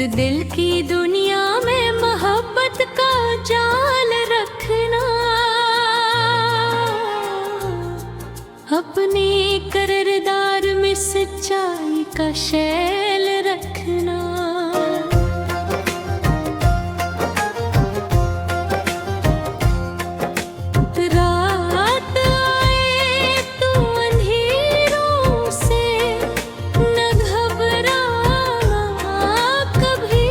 दिल की दुनिया में मोहब्बत का जाल रखना, अपने किरदार में सच्चाई का शैल रखना। रात आए तो अंधेरों से न घबराना कभी,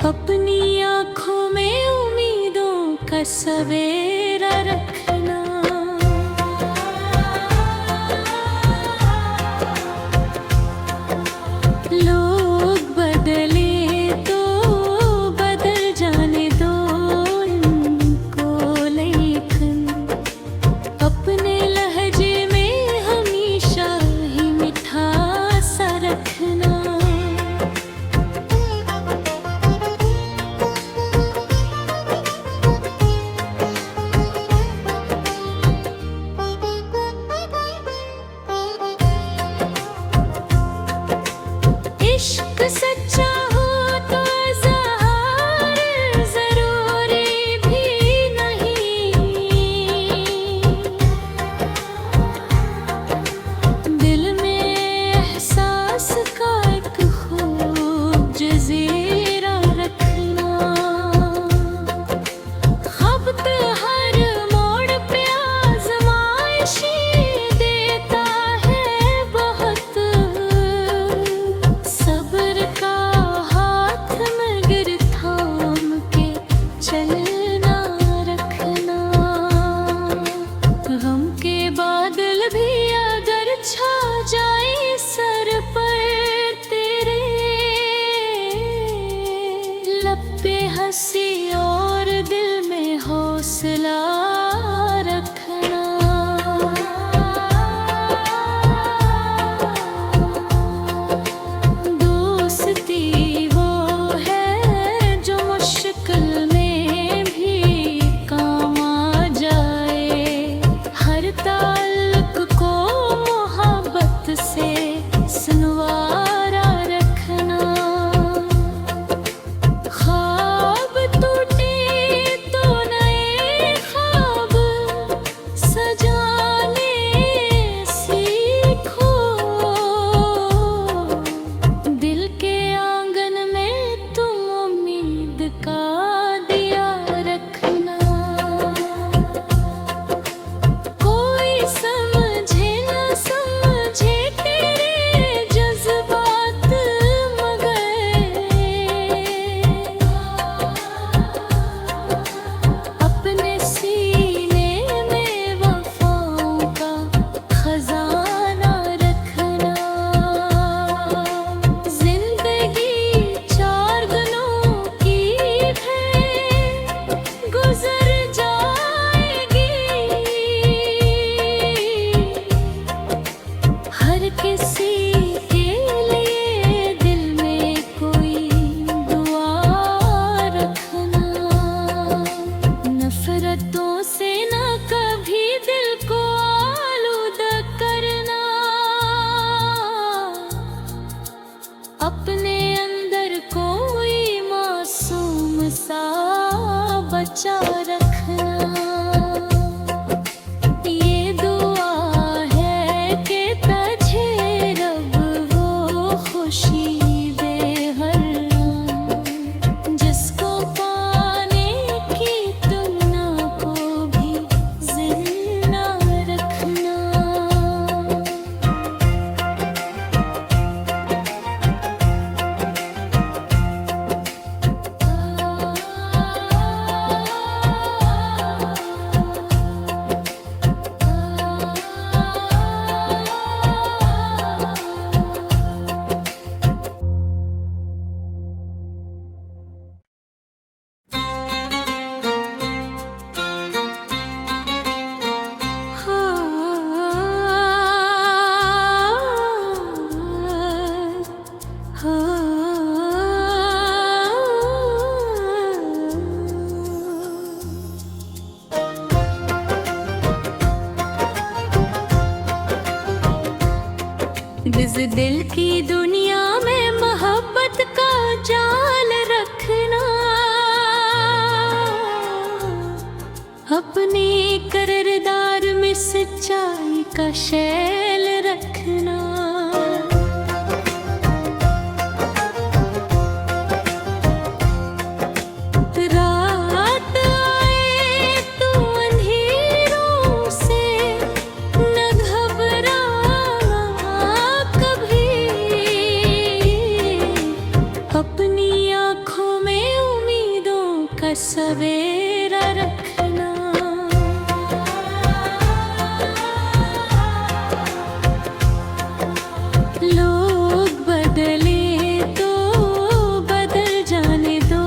अपनी आँखों में उम्मीदों का सवेरा रखना। लोग बदले तो बदल जाने दो इनको, लेकिन अपने लहजे में हमेशा ही मिठास रखना। इश्क सच्चा हो तो इज़हार ज़रूरी भी नहीं, दिल में एहसास का एक खूब जज़ीरा रखना। ख़ब्त हर मोड़ पे आज़माइशी देता है बहुत, सब्र का हाथ मगर थाम के चलना रखना। गम के बादल भी अगर छा जाए सर पर तेरे, लब पे हंसी और दिल में हौसला रखना। दोस्ती वो है जो मुश्किल में भी काम आ जाए, हर ताल्लुक को मोहब्बत से संवारा रखना। ख्वाब टूटे तो नए ख्वाब सजाने सीखो, दिल के आंगन में तुम उम्मीद का दिया रखना। कोई समझे न समझे तेरे जज्बात, मगर अपने सीने में वफाओं का खजाना रखना। जिंदगी चार दिनों की है, गुजर जाएगी, हर किसी के लिए दिल में कोई दुआ रखना। नफरतों से न कभी दिल को आलूदा करना, अपने अंदर कोई मासूम सा बचा रखना। ये दुआ है कि तुझे रब वो खुशी दे हर आन, जिसको पाने की तमन्ना को भी जिंदा रखना। इस दिल की दुनिया में अपने किरदार में सच्चाई का शैल रखना। रात आए तो अंधेरों से न घबराना कभी, अपनी आँखों में उम्मीदों का सवेरा रखना। लोग बदले तो बदल जाने दो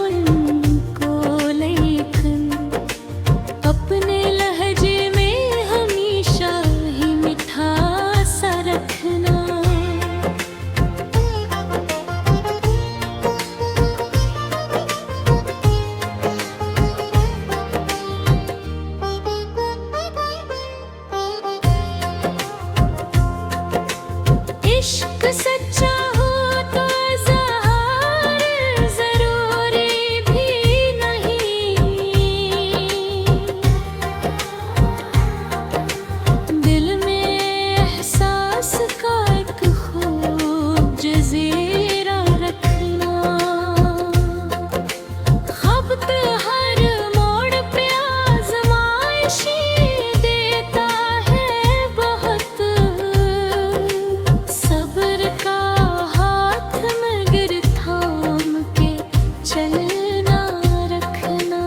उनको, लेकिन अपने लहजे में हमेशा ही मिठास रखना। इश्क सच्चा हो तो इज़हार ज़रूरी भी नहीं, दिल में एहसास का एक खूब जज़ीरा रखना। ख़ब्त हर मोड़ पे आज़माइशी देता है बहुत, सब्र का हाथ मगर थाम के चलना रखना।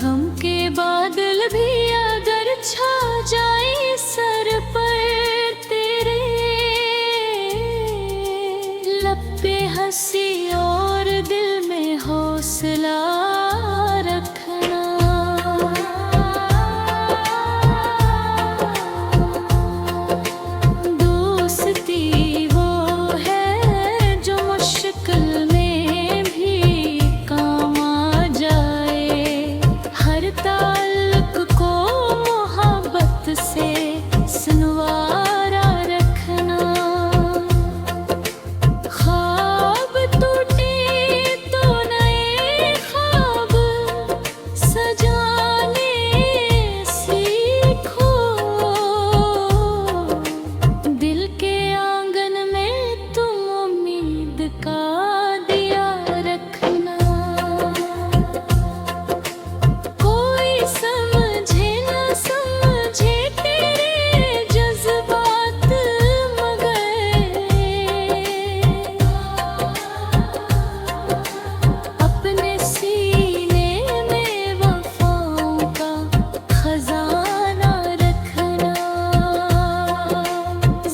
गम के बादल भी अगर छा जाए सर पर तेरे, लब पे हंसी और दिल में हौसला रखना। दोस्ती वो है जो मुश्किल में भी काम आ जाए, हर ताल्लुक को मोहब्बत से सुनवारा रखना। ख्वाब टूटे तो नए ख्वाब सजाने सीखो, दिल के आंगन में तुम उम्मीद का दिया रखना। कोई समझे न समझे तेरे जज्बात, मगर अपने सीने में वफाओं का खजाना रखना।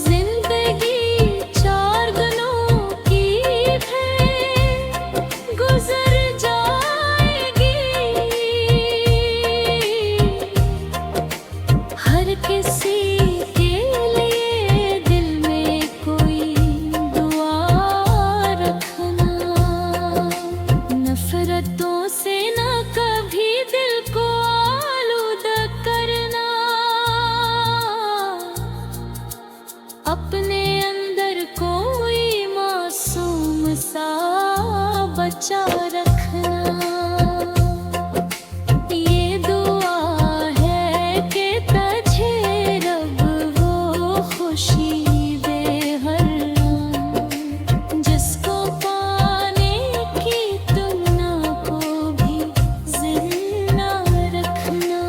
जिंदगी चार गुनों की है, गुजर जाएगी, हर किसी के लिए दिल में कोई दुआ रखना। नफरतों से न कभी दिल को आलूदा करना, अपने अंदर कोई मासूम सा बचा रखना। ये दुआ है कि तुझे रब वो खुशी दे हर आन, जिसको पाने की तुमना को भी जिंदा रखना।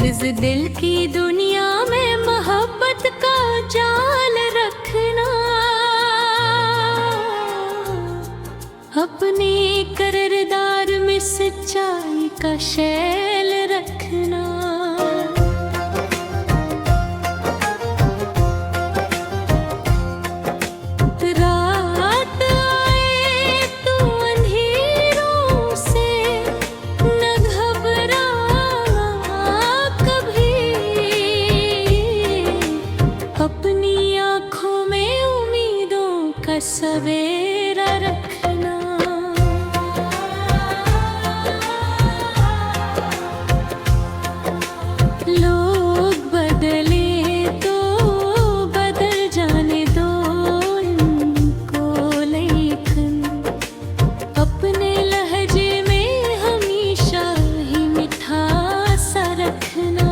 इस दिल की दुनिया में मोहब्बत का जाल रखना, अपने किरदार में सच्चाई का शैल रखना। रात आए तो अंधेरों से न घबरा कभी, अपनी आँखों में उम्मीदों का सवेरा रखना। लोग बदले तो बदल जाने दो इनको, लेकिन अपने लहजे में हमेशा ही मिठास रखना।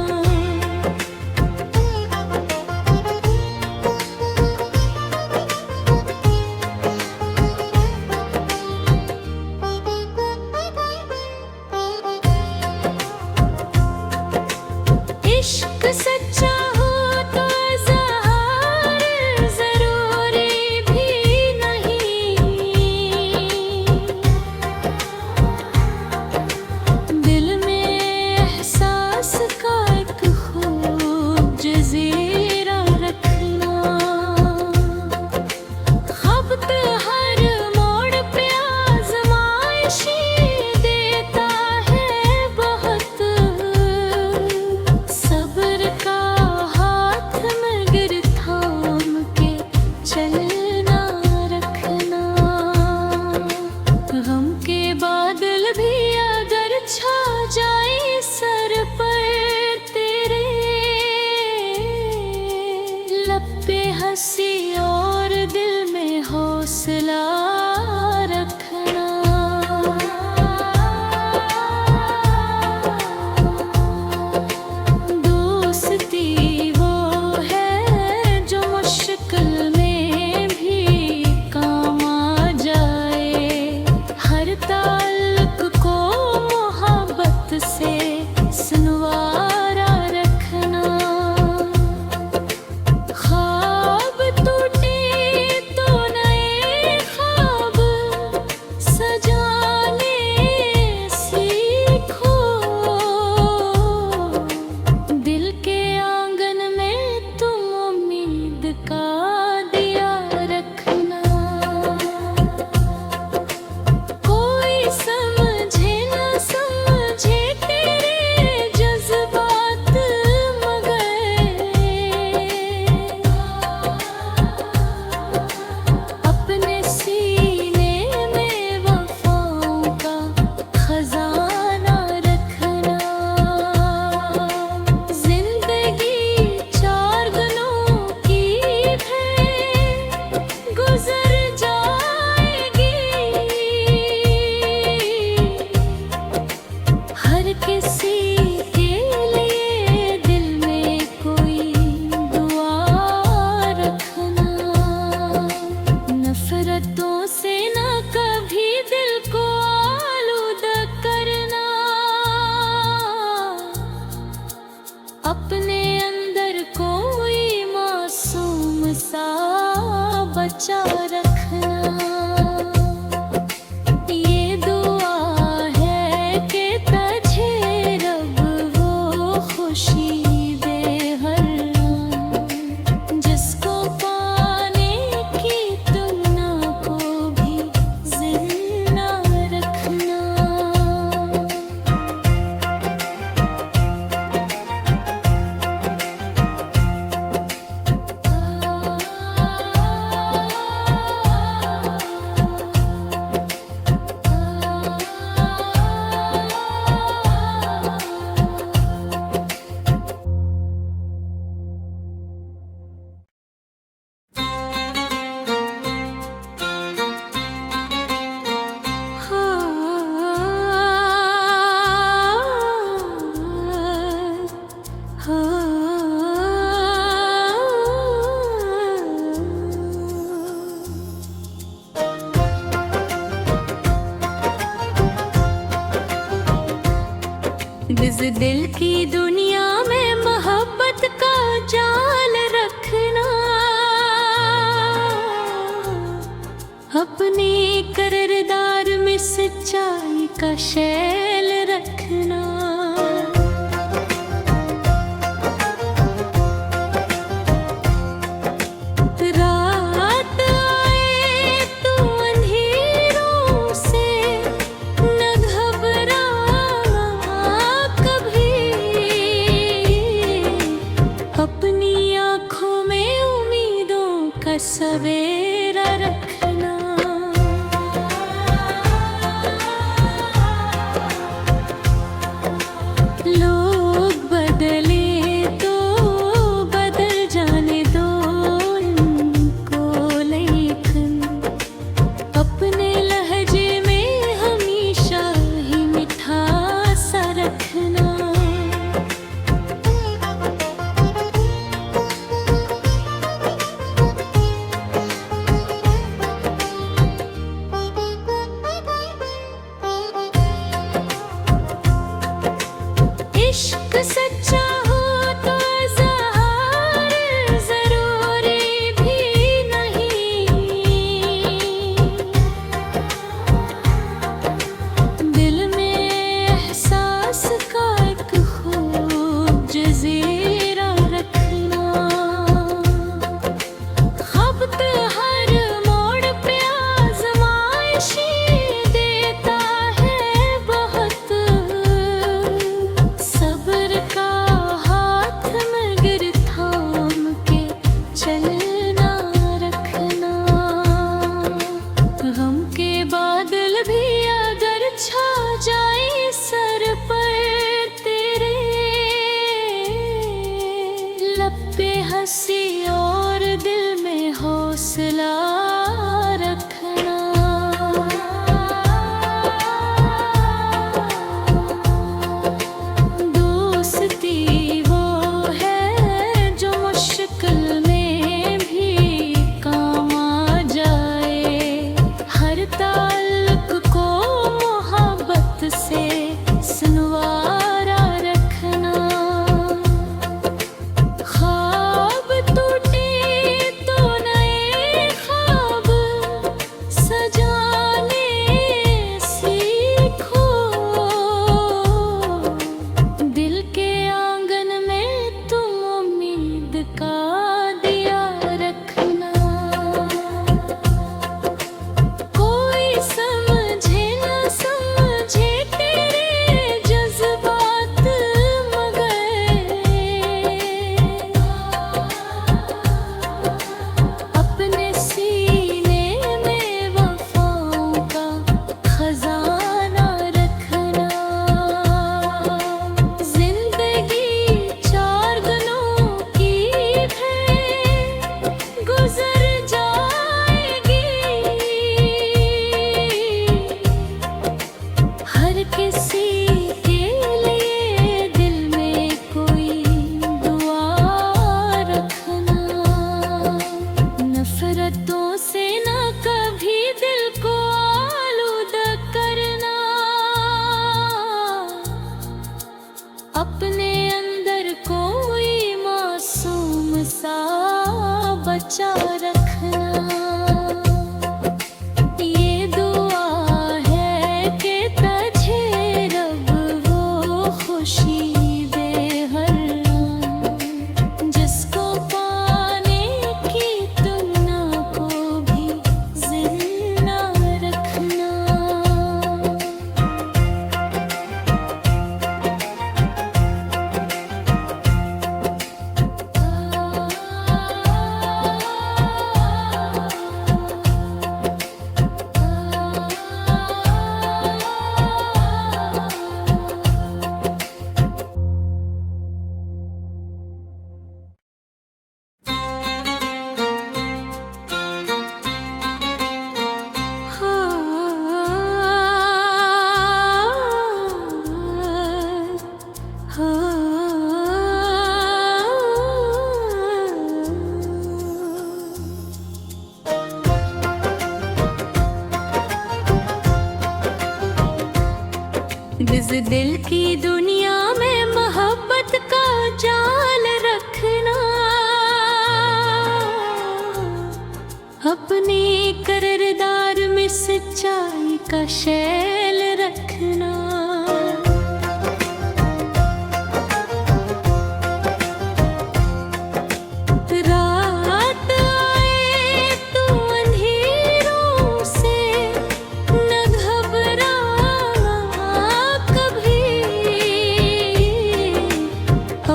इश्क सच्चा हो तो इज़हार ज़रूरी भी नहीं, दिल में एहसास का एक खूब जज़ीरा रखना। ख़ब्त हर मोड़ पे आज़माइशी देता है बहुत, सब्र का हाथ मगर थाम के चलना रखना। गम के बादल भी अगर छा जाए सर पर तेरे, लब पे हंसी और दिल में हौसला रखना। दोस्ती वो है जो मुश्किल में भी काम आ जाए, हर ताल्लुक को मोहब्बत से संवारा रखना। ख्वाब टूटे तो नए ख्वाब सजाने सीखो, दिल के आंगन में तुम उम्मीद का दिया रखना। कोई समझे न समझे तेरे जज्बात, मगर अपने सीने में वफाओं का खजाना रखना। जिंदगी चार गुनों की है, गुजर जाएगी, हर किसी के लिए दिल में कोई दुआ रखना। नफरतों से न कभी दिल को आलूदा करना, अपने अंदर कोई मासूम सा बचा रखना। ये दुआ है कि तुझे रब वो खुशी दे हर आन, जिसको पाने की तमन्ना को भी जिंदा रखना। इस दिल की दुनिया में मोहब्बत का जाल रखना, अपने किरदार में सच्चाई का शैल रखना। रात आए तो अंधेरों से न घबराना कभी, अपनी आँखों में उम्मीदों का सवेरा रखना। लोग बदले तो बदल जाने दो उनको, लेकिन अपने लहजे में हमेशा ही मीठा सा रखना। इश्क सच्चा हो तो इज़हार ज़रूरी भी नहीं, दिल में एहसास का एक खूब जज़ीरा रखना। ख़ब्त हर मोड़ पे आज़माइशी देता है बहुत, सब्र का हाथ मगर थाम के चलना रखना। गम के बादल भी अगर छा जाए सर पर तेरे, लब पे हंसी और दिल में हौसला रखना। दोस्ती वो है जो मुश्किल में भी काम आ जाए, हर ताल्लुक को मोहब्बत से सुनवारा रखना। ख्वाब टूटे तो नए ख्वाब सजाने सीखो, दिल के आंगन में तुम उम्मीद का दिया रखना। कोई समझे न समझे तेरे जज्बात, मगर अपने सीने में वफाओं का खजाना रखना। जिंदगी चार दिनों की है, गुजर जाएगी, हर किसी के लिए दिल में कोई दुआ रखना। नफरतों से ना कभी दिल को आलूदा करना, अपने अंदर कोई मासूम सा बचा रखना। ये दुआ है कि तुझे रब वो खुशी दे हर आन, जिसको पाने की तमन्ना को भी जिंदा रखना। इस दिल की दुनिया में मोहब्बत का जाल रखना, अपने किरदार में सच्चाई का शैल रखना। रखना। रात आए तो अंधेरों से न घबरा कभी,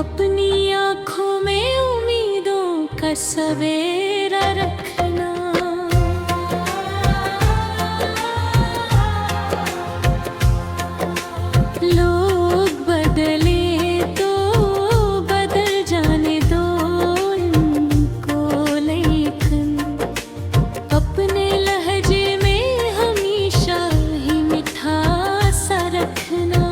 अपनी आँखों में उम्मीदों का सवेरा रखना। लोग बदले तो बदल जाने दो इनको, लेकिन अपने लहजे में हमेशा ही मीठा सा रखना।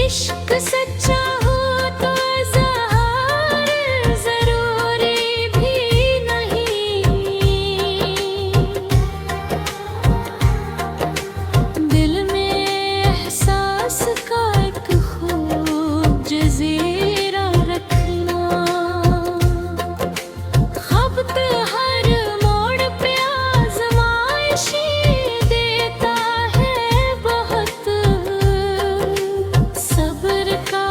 इश्क सच्चा हो तो इज़हार ज़रूरी भी नहीं, दिल में एहसास का एक खूब जज़ीरा रखना। ख़ब्त हर मोड़ पे आज़माइशी देता है बहुत, सब्र का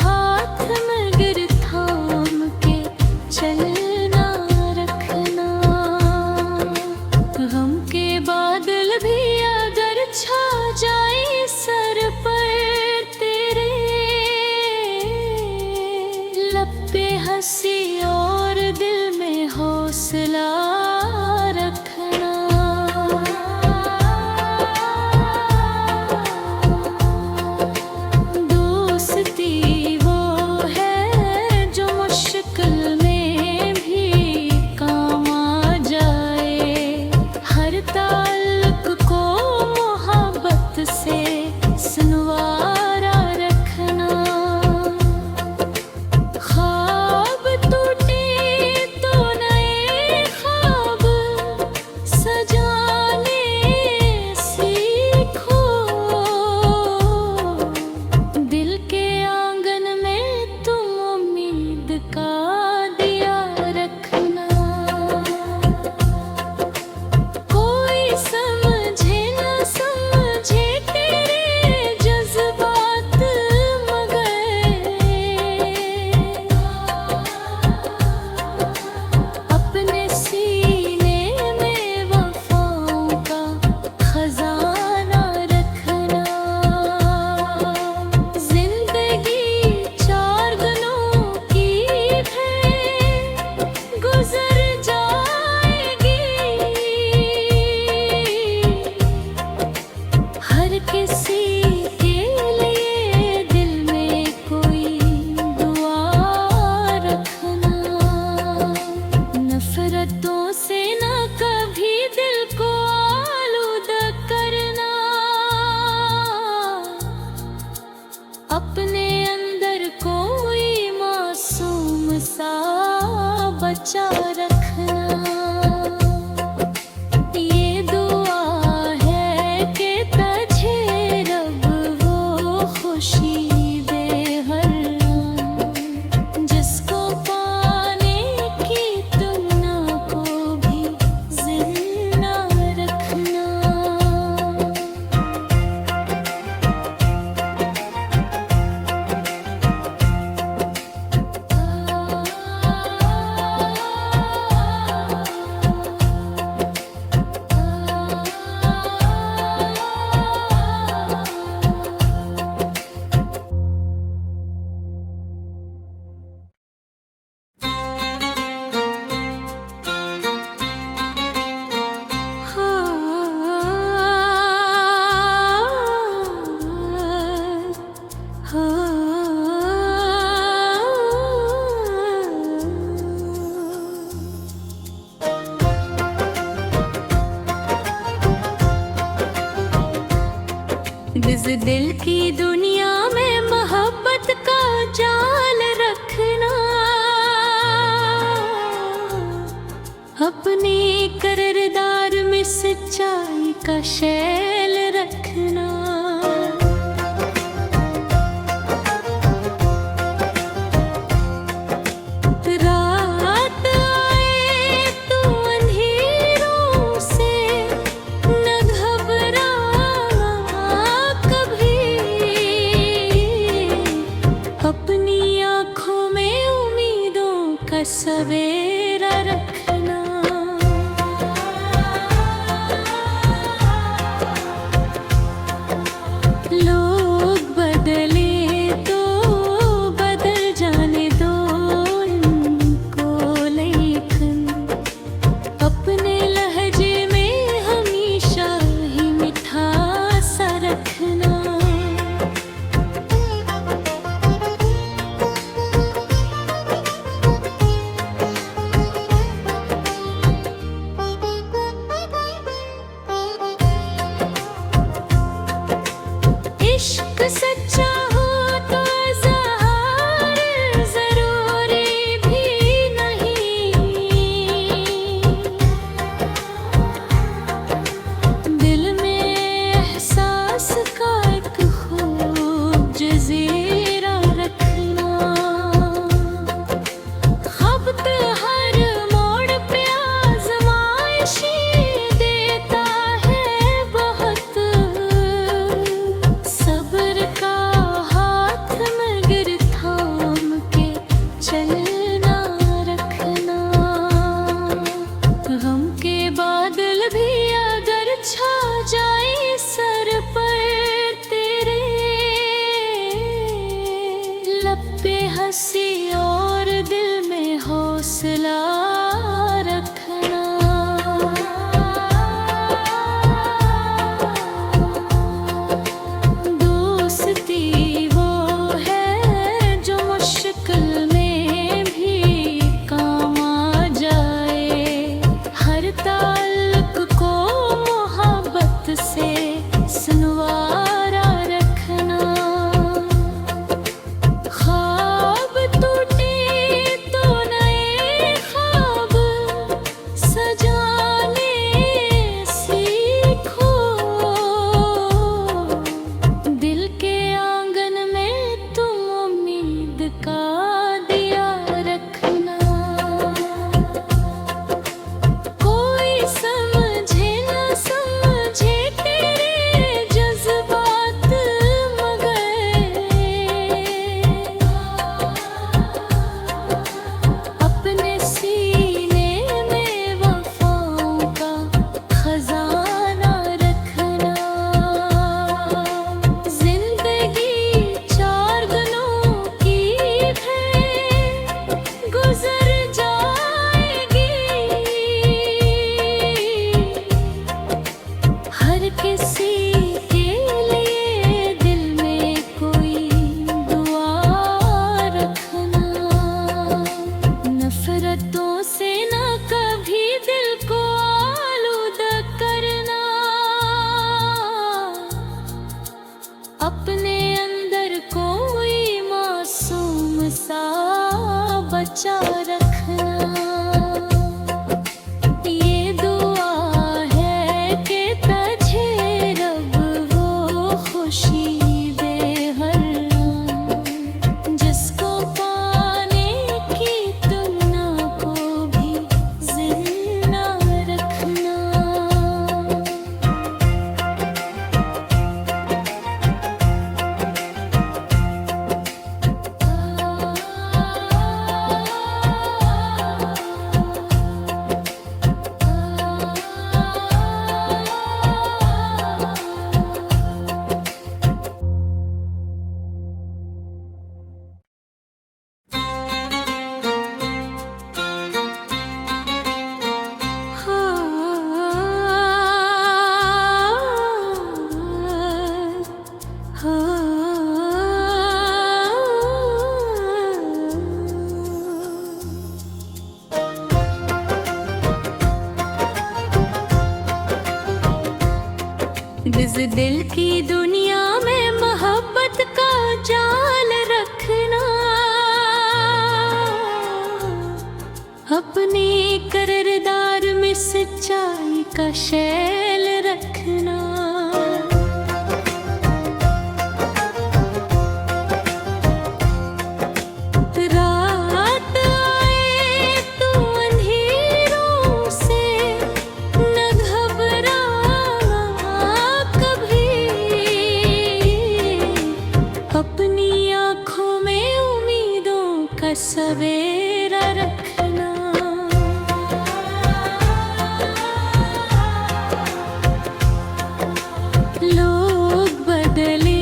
हाथ मगर थाम के चलना रखना। गम के बादल भी अगर छा जाए सर पर तेरे, लब पे हंसी और दिल में हौसला रखना। दोस्ती वो है जो मुश्किल में भी काम आ जाए, हर ताल्लुक को मोहब्बत से सुनवारा रखना। ख्वाब टूटे तो नए ख्वाब सजाने सीखो, दिल के आंगन में तुम उम्मीद का दिया रखना। कोई समझे न समझे तेरे जज्बात, मगर अपने सीने में वफाओं का खजाना रखना। जिंदगी चार गुनों की है, गुजर जाएगी, हर किसी के लिए दिल में कोई दुआ रखना। नफरतों से न कभी दिल को आलूदा करना, अपने अंदर कोई मासूम सा बचा रखना। ये दुआ है कि तुझे रब वो खुशी दे हर आन, जिसको पाने की तमन्ना को भी जिंदा रखना। इस दिल की दुनिया में मोहब्बत का जाल रखना, अपने किरदार में सच्चाई का शैल रखना। लोग बदले तो बदल जाने दो इनको, लेकिन अपने लहजे में हमेशा ही मीठा सा रखना। इश्क सच्चा हो तो इज़हार ज़रूरी भी नहीं, दिल में एहसास का एक खूब जज़ीरा रखना। ख़ब्त हर मोड़ पे आज़माइशी देता है बहुत, सब्र का हाथ मगर थाम के चलना रखना। गम के बादल भी अगर छा जाए सर पर तेरे, लब पे हंसी और दिल में हौसला रखना। दोस्ती वो है जो मुश्किल में भी काम आ जाए, हर ताल्लुक को मोहब्बत से सुनवारा रखना। ख्वाब टूटे तो नए ख्वाब सजाने सीखो, दिल के आंगन में तुम उम्मीद का दिया रखना। कोई समझे न समझे तेरे जज्बात, मगर अपने सीने में वफाओं का खजाना रखना। जिंदगी चार दिनों की है, गुजर जाएगी, हर किसी के लिए दिल में कोई दुआ रखना। नफरतों से ना कभी दिल को आलूदा करना, अपने अंदर कोई मासूम सा बचा रखना। ये दुआ है कि तुझे रब वो खुशी दे हर आन, जिसको पाने की तुमना को भी जिंदा रखना। इस दिल की दुनिया में मोहब्बत का जाल रखना, अपने किरदार में सच्चाई का शैल रखना। रात आए तो अंधेरों से न घबरा कभी, अपनी आँखों में उम्मीदों का सवेरा रखना। लोग बदले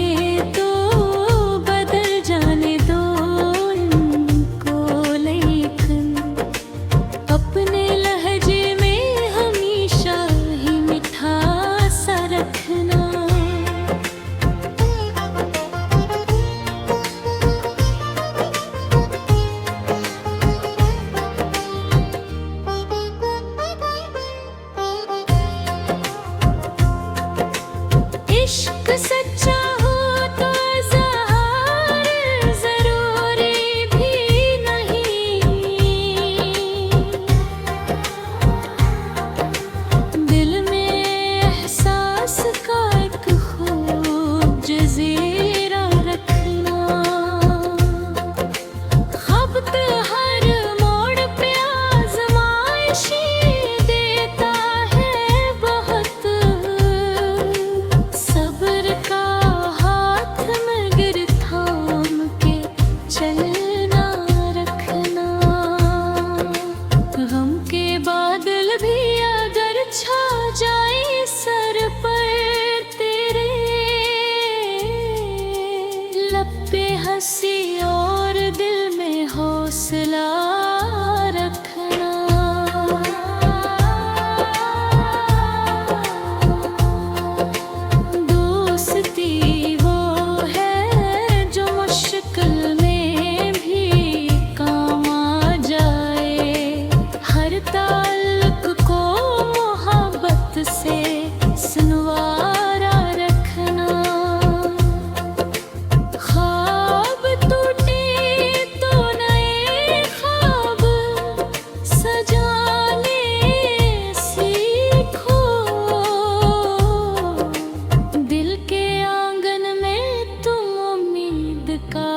हंसी और दिल में हौसला रखना। दोस्ती वो है जो मुश्किल में भी काम आ जाए, हर ताल्लुक को मोहब्बत से संवारा रखना। ख्वाब टूटे तो नए ख्वाब सजाने सीखो, दिल के आंगन में तुम उम्मीद का